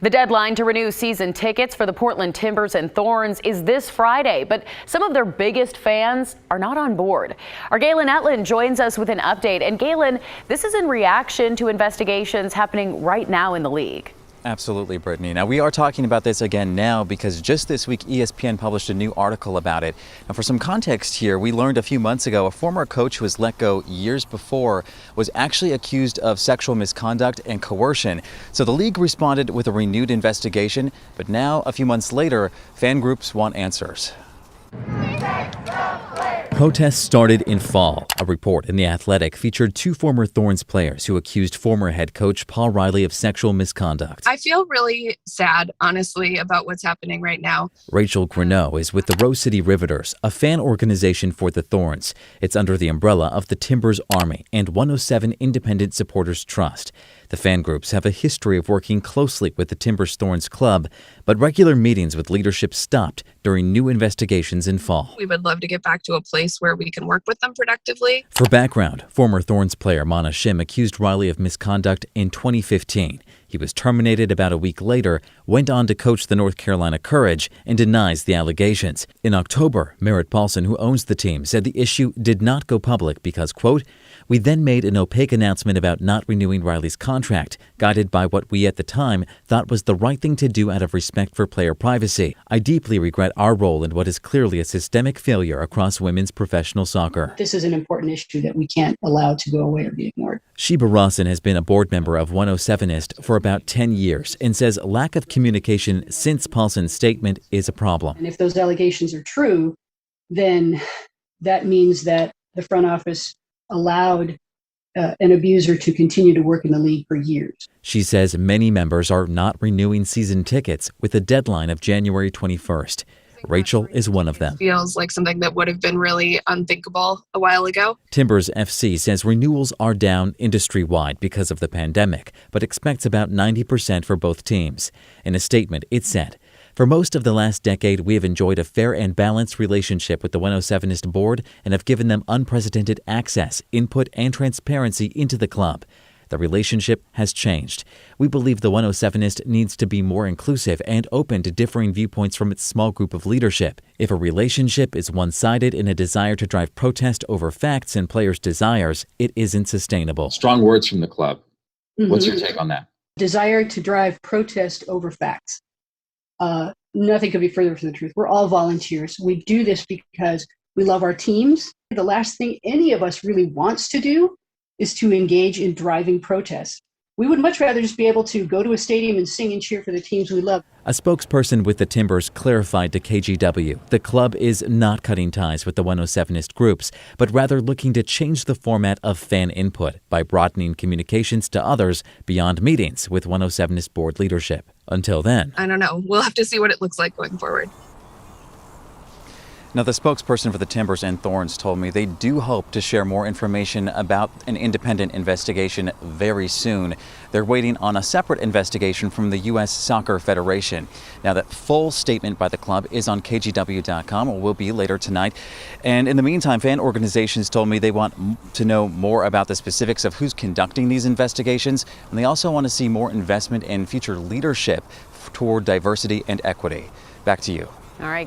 The deadline to renew season tickets for the Portland Timbers and Thorns is this Friday, but some of their biggest fans are not on board. Our Galen Etlin joins us with an update. And Galen, this is in reaction to investigations happening right now in the league. Absolutely, Brittany. Now, we are talking about this again now because just this week, ESPN published a new article about it. Now, for some context here, we learned a few months ago a former coach who was let go years before was actually accused of sexual misconduct and coercion. So the league responded with a renewed investigation. But now, a few months later, fan groups want answers. Protests started in fall. A report in The Athletic featured two former Thorns players who accused former head coach Paul Riley of sexual misconduct. I feel really sad, honestly, about what's happening right now. Rachel Greneau is with the Rose City Riveters, a fan organization for the Thorns. It's under the umbrella of the Timbers Army and 107 Independent Supporters Trust. The fan groups have a history of working closely with the Timbers Thorns Club, but regular meetings with leadership stopped during new investigations in fall. We would love to get back to a place where we can work with them productively. For background, former Thorns player Mana Shim accused Riley of misconduct in 2015. He was terminated about a week later, went on to coach the North Carolina Courage, and denies the allegations. In October, Merritt Paulson, who owns the team, said the issue did not go public because, quote, "We then made an opaque announcement about not renewing Riley's contract, guided by what we at the time thought was the right thing to do out of respect for player privacy. I deeply regret our role in what is clearly a systemic failure across women's professional soccer." This is an important issue that we can't allow to go away or be ignored. Sheba Rawson has been a board member of 107ist for about 10 years and says lack of communication since Paulson's statement is a problem. And if those allegations are true, then that means that the front office allowed an abuser to continue to work in the league for years. She says many members are not renewing season tickets with a deadline of January 21st. Rachel is one of them. Feels like something that would have been really unthinkable a while ago. Timbers FC says renewals are down industry-wide because of the pandemic, but expects about 90% for both teams. In a statement, it said, "For most of the last decade, we have enjoyed a fair and balanced relationship with the 107ist board and have given them unprecedented access, input, and transparency into the club. The relationship has changed. We believe the 107ist needs to be more inclusive and open to differing viewpoints from its small group of leadership. If a relationship is one-sided in a desire to drive protest over facts and players' desires, it isn't sustainable." Strong words from the club. What's your take on that? Desire to drive protest over facts. Nothing could be further from the truth. We're all volunteers. We do this because we love our teams. The last thing any of us really wants to do is to engage in driving protests. We would much rather just be able to go to a stadium and sing and cheer for the teams we love. A spokesperson with the Timbers clarified to KGW the club is not cutting ties with the 107ist groups, but rather looking to change the format of fan input by broadening communications to others beyond meetings with 107ist board leadership. Until then, I don't know. We'll have to see what it looks like going forward. Now, the spokesperson for the Timbers and Thorns told me they do hope to share more information about an independent investigation very soon. They're waiting on a separate investigation from the U.S. Soccer Federation. Now, that full statement by the club is on KGW.com, or will be later tonight. And in the meantime, fan organizations told me they want to know more about the specifics of who's conducting these investigations, and they also want to see more investment in future leadership toward diversity and equity. Back to you. All right.